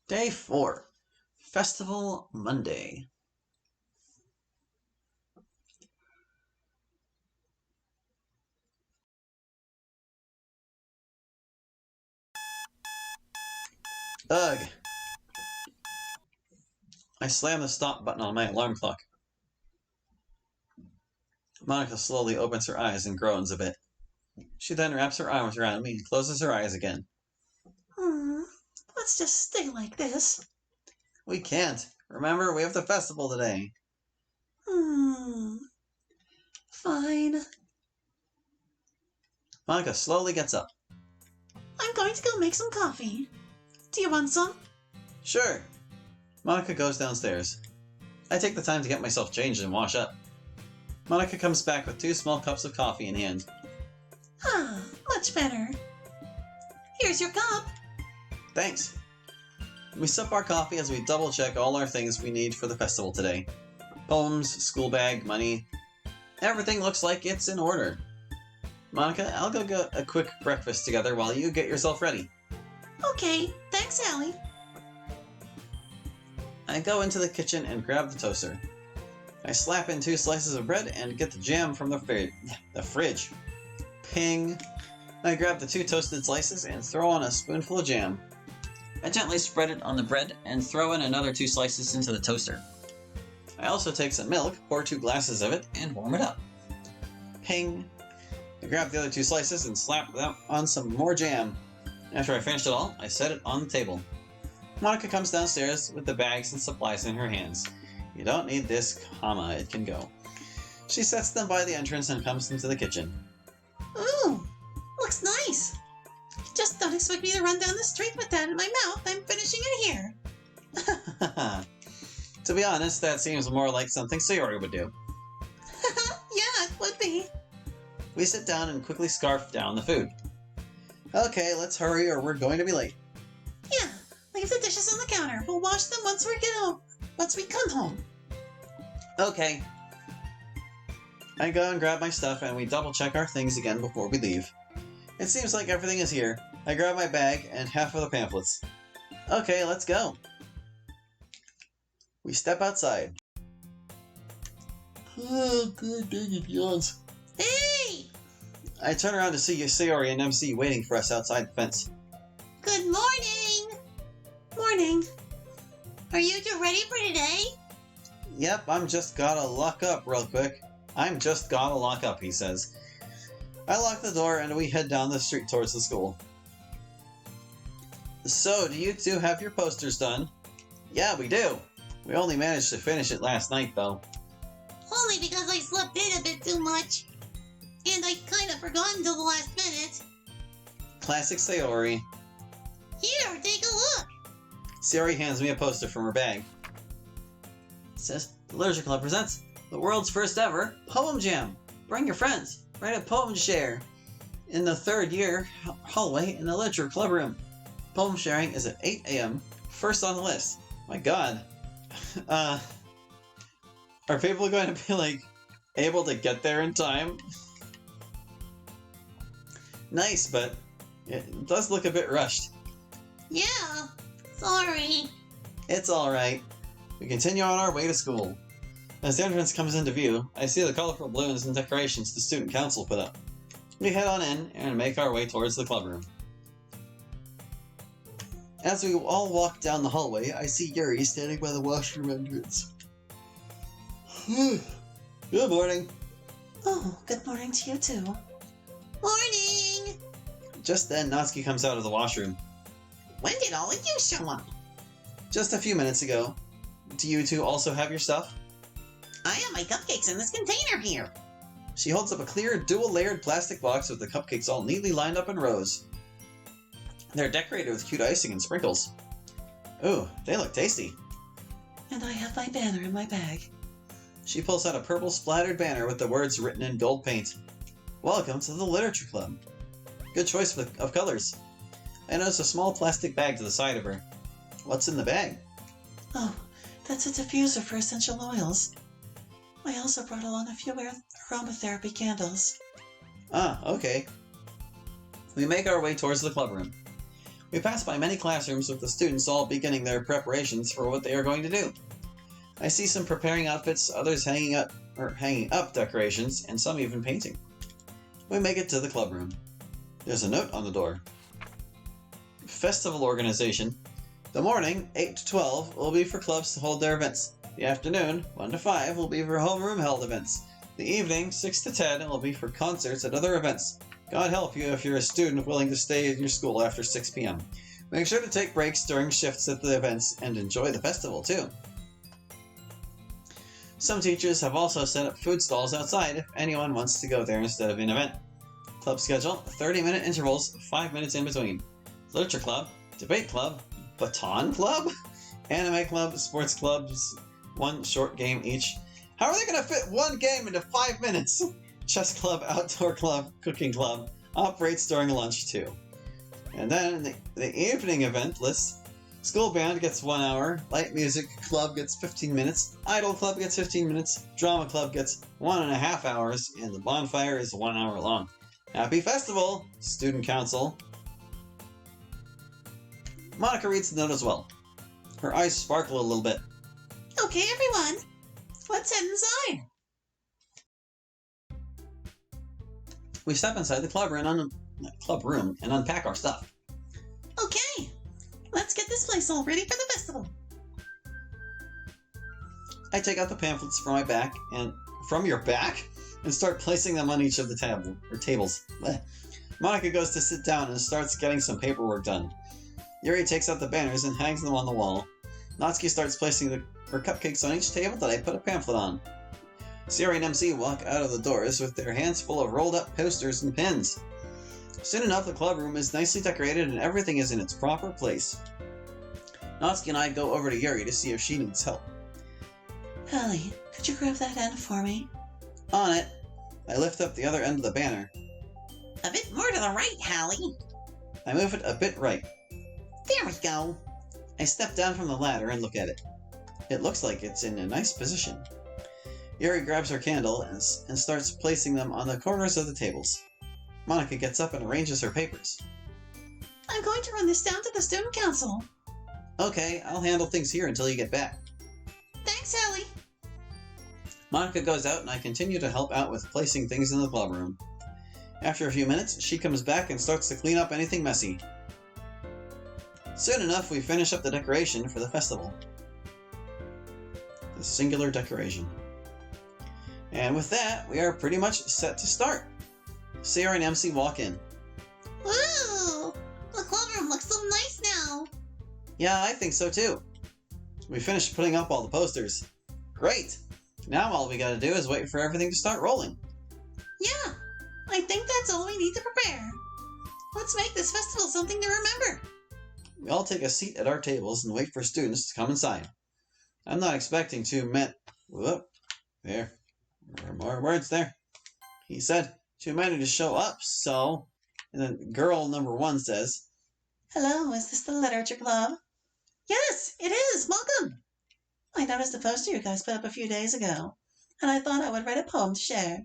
Day 4. Festival Monday. Ugh. I slam the stop button on my alarm clock. Monica slowly opens her eyes and groans a bit. She then wraps her arms around me and closes her eyes again. Let's just stay like this. We can't. Remember, we have the festival today. Fine. Monica slowly gets up. I'm going to go make some coffee. Do you want some? Sure. Monica goes downstairs. I take the time to get myself changed and wash up. Monica comes back with 2 small cups of coffee in hand. Much better. Here's your cup. Thanks. We sip our coffee as we double-check all our things we need for the festival today. Poems, school bag, money. Everything looks like it's in order. Monica, I'll go get a quick breakfast together while you get yourself ready. Okay, thanks, Allie. I go into the kitchen and grab the toaster. I slap in 2 slices of bread and get the jam from the fridge. Ping! I grab the 2 toasted slices and throw on a spoonful of jam. I gently spread it on the bread and throw in another 2 slices into the toaster. I also take some milk, pour 2 glasses of it, and warm it up. Ping! I grab the other 2 slices and slap them on some more jam. After I finished it all, I set it on the table. Monica comes downstairs with the bags and supplies in her hands. You don't need this, comma, it can go. She sets them by the entrance and comes into the kitchen. Ooh, looks nice. Just don't expect me to run down the street with that in my mouth. I'm finishing it here. To be honest, that seems more like something Sayori would do. Yeah, it would be. We sit down and quickly scarf down the food. Okay, let's hurry or we're going to be late. Yeah, leave the dishes on the counter. We'll wash them once we come home. Okay. I go and grab my stuff and we double check our things again before we leave. It seems like everything is here. I grab my bag and half of the pamphlets. Okay, let's go. We step outside. Oh, good dang it, yawns. Hey! I turn around to see Sayori and MC waiting for us outside the fence. Good morning! Morning. Are you 2 ready for today? Yep, I'm just gotta lock up real quick. I'm just gotta lock up, he says. I lock the door and we head down the street towards the school. So, do you 2 have your posters done? Yeah, we do. We only managed to finish it last night, though. Only because I slept in a bit too much. And I kind of forgot until the last minute. Classic Sayori. Here, take a look. Sayori hands me a poster from her bag. It says, the Literature Club presents the world's first ever Poem Jam. Bring your friends. Write a poem to share. In the 3rd year hallway in the Literature Club room. Poem sharing is at 8 a.m. First on the list. My god. Are people going to be, able to get there in time? Nice, but it does look a bit rushed. Yeah, sorry. It's alright. We continue on our way to school. As the entrance comes into view, I see the colorful balloons and decorations the student council put up. We head on in and make our way towards the club room. As we all walk down the hallway, I see Yuri standing by the washroom entrance. Good morning. Oh, good morning to you too. Morning! Just then, Natsuki comes out of the washroom. When did all of you show up? Just a few minutes ago. Do you 2 also have your stuff? I have my cupcakes in this container here. She holds up a clear, dual-layered plastic box with the cupcakes all neatly lined up in rows. They're decorated with cute icing and sprinkles. Ooh, they look tasty. And I have my banner in my bag. She pulls out a purple splattered banner with the words written in gold paint. Welcome to the Literature Club. Good choice of colors. I notice a small plastic bag to the side of her. What's in the bag? Oh, that's a diffuser for essential oils. I also brought along a few aromatherapy candles. Ah, okay. We make our way towards the club room. We pass by many classrooms with the students all beginning their preparations for what they are going to do. I see some preparing outfits, others hanging up decorations, and some even painting. We make it to the club room. There's a note on the door. Festival organization. The morning, 8 to 12, will be for clubs to hold their events. The afternoon, 1 to 5, will be for homeroom held events. The evening, 6 to 10, will be for concerts and other events. God help you if you're a student willing to stay at your school after 6 p.m. Make sure to take breaks during shifts at the events and enjoy the festival too. Some teachers have also set up food stalls outside if anyone wants to go there instead of an event. Club schedule, 30-minute intervals, 5 minutes in between. Literature club, debate club, baton club, anime club, sports clubs, 1 short game each. How are they going to fit 1 game into 5 minutes? Chess club, outdoor club, cooking club, operates during lunch too. And then the evening event list. School band gets 1 hour, light music club gets 15 minutes, idol club gets 15 minutes, drama club gets 1.5 hours, and the bonfire is 1 hour long. Happy festival, student council. Monica reads the note as well. Her eyes sparkle a little bit. Okay, everyone, let's head inside. We step inside the club room and unpack our stuff. Okay, let's get this place all ready for the festival. I take out the pamphlets from your back and start placing them on each of the tables. Blech. Monica goes to sit down and starts getting some paperwork done. Yuri takes out the banners and hangs them on the wall. Natsuki starts placing her cupcakes on each table that I put a pamphlet on. Siri and MC walk out of the doors with their hands full of rolled up posters and pins. Soon enough, the club room is nicely decorated and everything is in its proper place. Natsuki and I go over to Yuri to see if she needs help. Hallie, could you grab that end for me? On it. I lift up the other end of the banner. A bit more to the right, Hallie. I move it a bit right. There we go. I step down from the ladder and look at it. It looks like it's in a nice position. Yuri grabs her candle and starts placing them on the corners of the tables. Monica gets up and arranges her papers. I'm going to run this down to the student council. Okay, I'll handle things here until you get back. Thanks, Hallie. Monica goes out and I continue to help out with placing things in the club room. After a few minutes, she comes back and starts to clean up anything messy. Soon enough, we finish up the decoration for the festival. The singular decoration. And with that, we are pretty much set to start. Sarah and MC walk in. Woo! The club room looks so nice now. Yeah, I think so too. We finished putting up all the posters. Great! Now all we gotta do is wait for everything to start rolling. Yeah, I think that's all we need to prepare. Let's make this festival something to remember. We all take a seat at our tables and wait for students to come inside. I'm not expecting Whoop. There. More words there. He said too many to show up, so... And then girl number 1 says, Hello, is this the literature club? Yes, it is. Welcome. I noticed a poster you guys put up a few days ago, and I thought I would write a poem to share.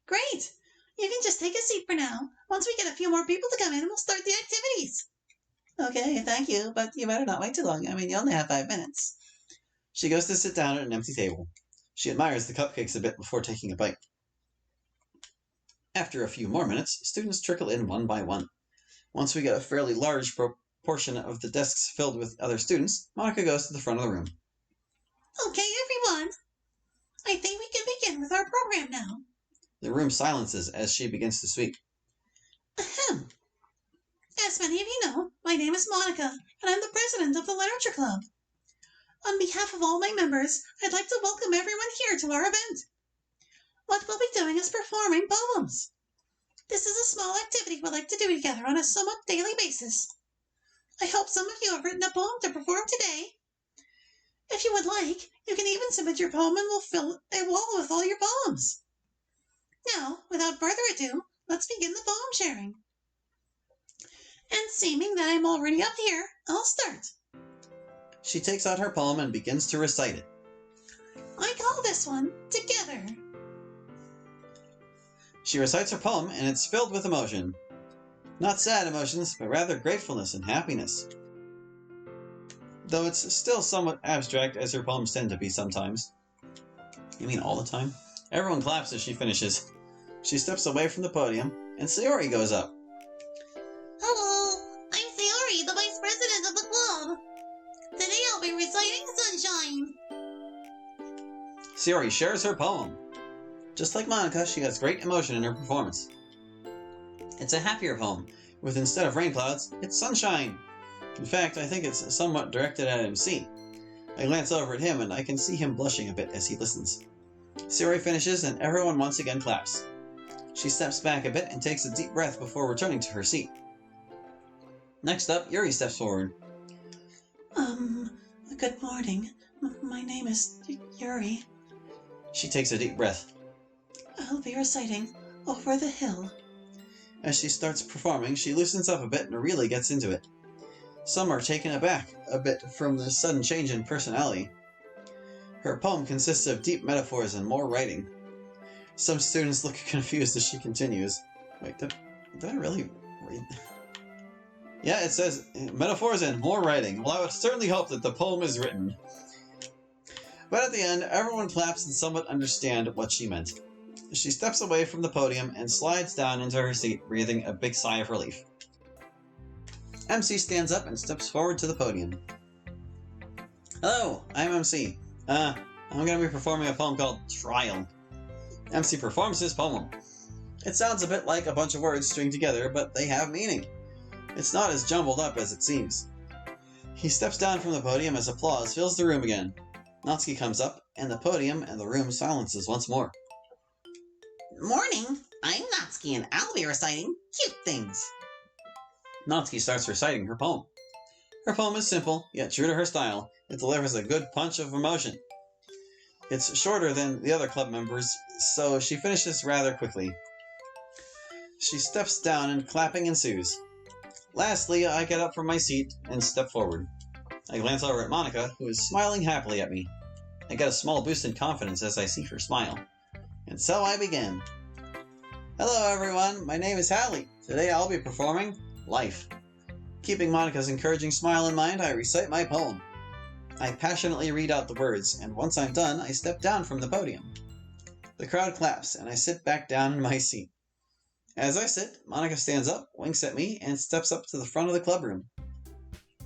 Great. You can just take a seat for now. Once we get a few more people to come in, we'll start the activities. Okay, thank you, but you better not wait too long. I mean, you only have 5 minutes. She goes to sit down at an empty table. She admires the cupcakes a bit before taking a bite. After a few more minutes, students trickle in one by one. Once we get a fairly large proportion of the desks filled with other students, Monica goes to the front of the room. Okay, everyone. I think we can begin with our program now. The room silences as she begins to speak. Ahem. As many of you know, my name is Monica, and I'm the president of the Literature Club. On behalf of all my members, I'd like to welcome everyone here to our event. What we'll be doing is performing poems. This is a small activity we like to do together on a somewhat daily basis. I hope some of you have written a poem to perform today. If you would like, you can even submit your poem and we'll fill a wall with all your poems. Now, without further ado, let's begin the poem sharing. And seeming that I'm already up here, I'll start. She takes out her poem and begins to recite it. I call this one Together. She recites her poem and it's filled with emotion. Not sad emotions, but rather gratefulness and happiness. Though it's still somewhat abstract, as her poems tend to be sometimes. You mean all the time? Everyone claps as she finishes. She steps away from the podium, and Sayori goes up. Hello, I'm Sayori, the vice president of the club. Today I'll be reciting Sunshine. Sayori shares her poem. Just like Monica, she has great emotion in her performance. It's a happier poem, with instead of rain clouds, it's sunshine. In fact, I think it's somewhat directed at MC. I glance over at him and I can see him blushing a bit as he listens. Sayori finishes and everyone once again claps. She steps back a bit and takes a deep breath before returning to her seat. Next up, Yuri steps forward. Good morning. My name is Yuri. She takes a deep breath. I'll be reciting Over the Hill. As she starts performing, she loosens up a bit and really gets into it. Some are taken aback a bit from the sudden change in personality. Her poem consists of deep metaphors and more writing. Some students look confused as she continues. Wait, did I really read? Yeah, it says metaphors and more writing. Well, I would certainly hope that the poem is written. But at the end, everyone claps and somewhat understand what she meant. She steps away from the podium and slides down into her seat, breathing a big sigh of relief. MC stands up and steps forward to the podium. Hello, I'm MC. I'm going to be performing a poem called Trial. MC performs his poem. It sounds a bit like a bunch of words stringed together, but they have meaning. It's not as jumbled up as it seems. He steps down from the podium as applause fills the room again. Natsuki comes up, and the podium and the room silences once more. Morning, I'm Natsuki and I'll be reciting Cute Things. Natsuki starts reciting her poem. Her poem is simple, yet true to her style. It delivers a good punch of emotion. It's shorter than the other club members, so she finishes rather quickly. She steps down and clapping ensues. Lastly, I get up from my seat and step forward. I glance over at Monica, who is smiling happily at me. I get a small boost in confidence as I see her smile. And so I begin. Hello everyone, my name is Hallie. Today I'll be performing Life. Keeping Monica's encouraging smile in mind, I recite my poem. I passionately read out the words, and once I'm done, I step down from the podium. The crowd claps, and I sit back down in my seat. As I sit, Monica stands up, winks at me, and steps up to the front of the club room.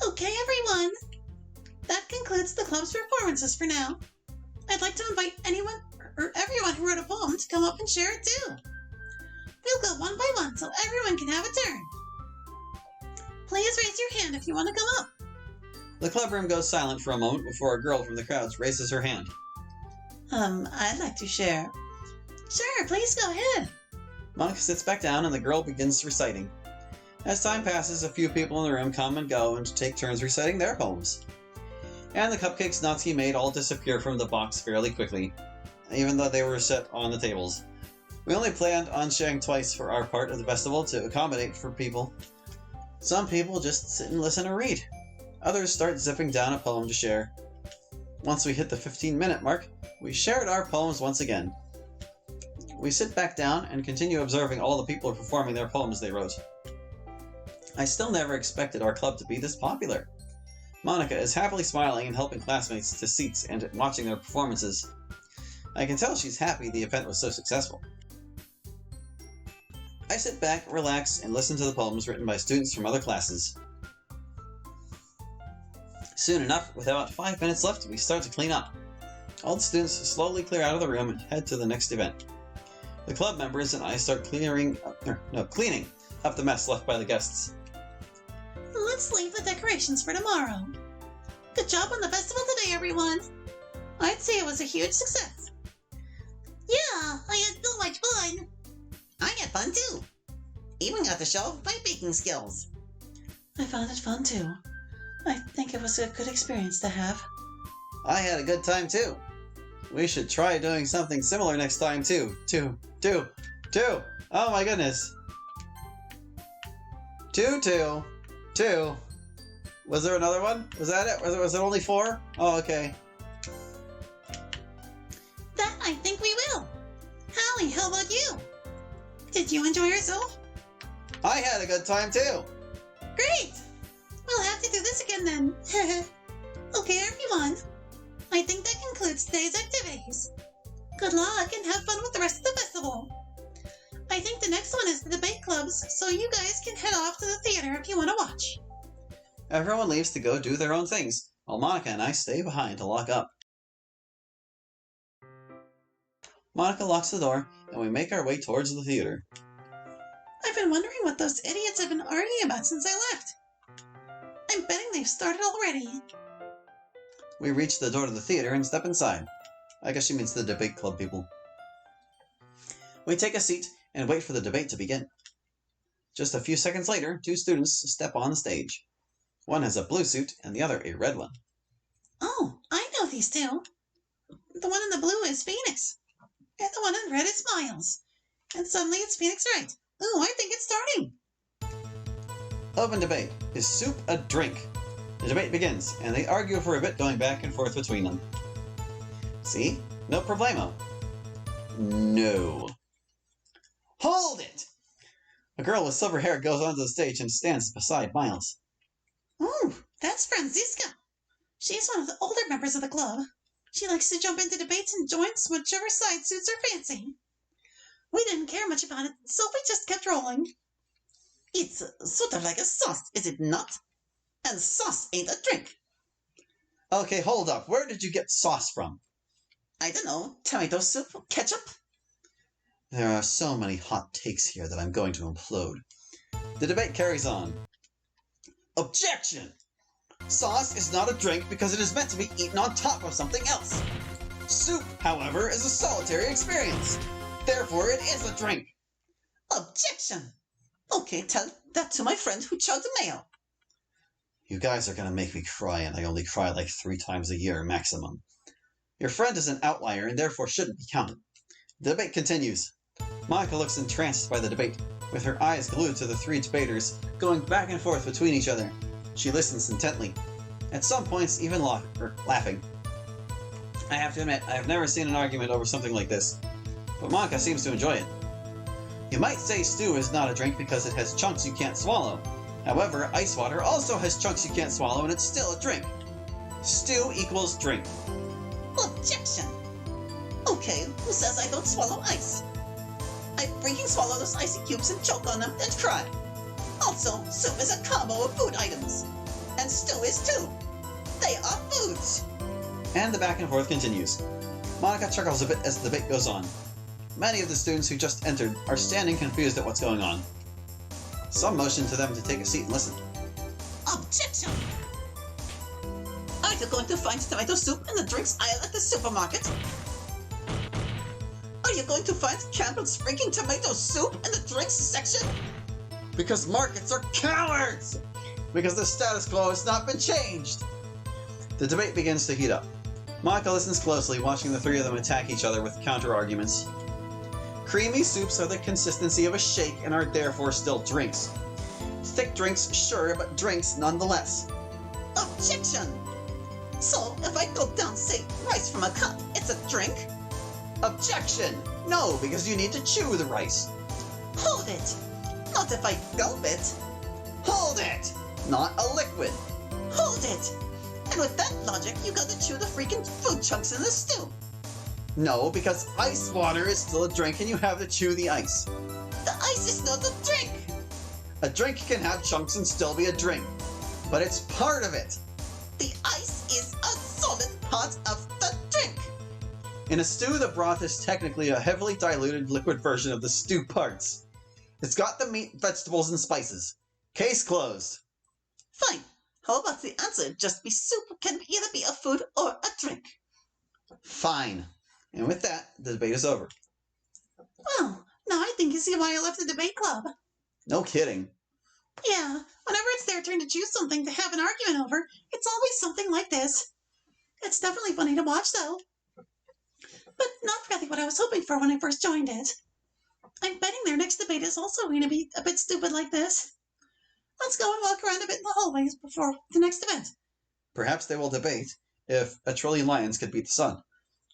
Okay, everyone. That concludes the club's performances for now. I'd like to invite anyone or everyone who wrote a poem to come up and share it too. We'll go one by one so everyone can have a turn. Please raise your hand if you want to come up. The club room goes silent for a moment before a girl from the crowds raises her hand. I'd like to share. Sure, please go ahead. Monica sits back down and the girl begins reciting. As time passes, a few people in the room come and go and take turns reciting their poems. And the cupcakes Natsuki made all disappear from the box fairly quickly, even though they were set on the tables. We only planned on sharing twice for our part of the festival to accommodate for people. Some people just sit and listen or read. Others start zipping down a poem to share. Once we hit the 15-minute mark, we shared our poems once again. We sit back down and continue observing all the people performing their poems they wrote. I still never expected our club to be this popular. Monica is happily smiling and helping classmates to seats and watching their performances. I can tell she's happy the event was so successful. I sit back, relax, and listen to the poems written by students from other classes. Soon enough, with about 5 minutes left, we start to clean up. All the students slowly clear out of the room and head to the next event. The club members and I start cleaning up the mess left by the guests. Let's leave the decorations for tomorrow. Good job on the festival today, everyone. I'd say it was a huge success. Yeah, I had so much fun. I had fun too. Even got to show off my baking skills. I found it fun too. I think it was a good experience to have. I had a good time too. We should try doing something similar next time too. Two. Oh my goodness. Two. Was there another one? Was that it? Was it only 4? Oh, okay. That I think we will. Hallie, how about you? Did you enjoy yourself? I had a good time too! Great! We'll have to do this again then. Okay, everyone. I think that concludes today's activities. Good luck and have fun with the rest of the festival. I think the next one is the debate clubs, so you guys can head off to the theater if you want to watch. Everyone leaves to go do their own things, while Monica and I stay behind to lock up. Monica locks the door, and we make our way towards the theater. I've been wondering what those idiots have been arguing about since I left. I'm betting they've started already. We reach the door to the theater and step inside. I guess she means the debate club people. We take a seat and wait for the debate to begin. Just a few seconds later, two students step on the stage. One has a blue suit and the other a red one. Oh, I know these two. The one in the blue is Phoenix, and the one in red is Miles. And suddenly it's Phoenix right. Ooh, I think it's starting. Open debate. Is soup a drink? The debate begins, and they argue for a bit, going back and forth between them. See? No problemo. No. Hold it! A girl with silver hair goes onto the stage and stands beside Miles. Ooh, that's Franziska. She's one of the older members of the club. She likes to jump into debates and joins whichever side suits her fancy. We didn't care much about it, so we just kept rolling. It's sort of like a sauce, is it not? And sauce ain't a drink. Okay, hold up. Where did you get sauce from? I don't know, tomato soup, ketchup? There are so many hot takes here that I'm going to implode. The debate carries on. Objection! Sauce is not a drink because it is meant to be eaten on top of something else. Soup, however, is a solitary experience. Therefore, it is a drink. Objection! Okay, tell that to my friend who chugged mayo. You guys are going to make me cry, and I only cry like 3 times a year maximum. Your friend is an outlier and therefore shouldn't be counted. The debate continues. Monica looks entranced by the debate, with her eyes glued to the 3 debaters, going back and forth between each other. She listens intently, at some points even laughing. I have to admit, I have never seen an argument over something like this, but Monica seems to enjoy it. You might say stew is not a drink because it has chunks you can't swallow. However, ice water also has chunks you can't swallow and it's still a drink. Stew equals drink. Objection! Okay, who says I don't swallow ice? I freaking swallow those icy cubes and choke on them and cry. Also, soup is a combo of food items. And stew is too. They are foods. And the back and forth continues. Monica chuckles a bit as the debate goes on. Many of the students who just entered are standing confused at what's going on. Some motion to them to take a seat and listen. Objection! Are you going to find tomato soup in the drinks aisle at the supermarket? Are you going to find Campbell's freaking tomato soup in the drinks section? Because markets are cowards! Because the status quo has not been changed! The debate begins to heat up. Monica listens closely, watching the 3 of them attack each other with counter-arguments. Creamy soups are the consistency of a shake and are therefore still drinks. Thick drinks, sure, but drinks nonetheless. Objection! So, if I gulp down, say, rice from a cup, it's a drink? Objection! No, because you need to chew the rice. Hold it! Not if I gulp it. Hold it! Not a liquid. Hold it! And with that logic, you gotta chew the freaking food chunks in the stew. No, because ice water is still a drink and you have to chew the ice. The ice is not a drink! A drink can have chunks and still be a drink, but it's part of it. The ice is a solid part of the drink. In a stew, the broth is technically a heavily diluted liquid version of the stew parts. It's got the meat, vegetables, and spices. Case closed. Fine. How about the answer just be soup can either be a food or a drink? Fine. And with that, the debate is over. Well, now I think you see why I left the debate club. No kidding. Yeah, whenever it's their turn to choose something to have an argument over, it's always something like this. It's definitely funny to watch, though. But not really what I was hoping for when I first joined it. I'm betting their next debate is also going to be a bit stupid like this. Let's go and walk around a bit in the hallways before the next event. Perhaps they will debate if a trillion lions could beat the sun.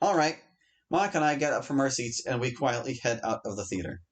All right. Monica and I get up from our seats and we quietly head out of the theater.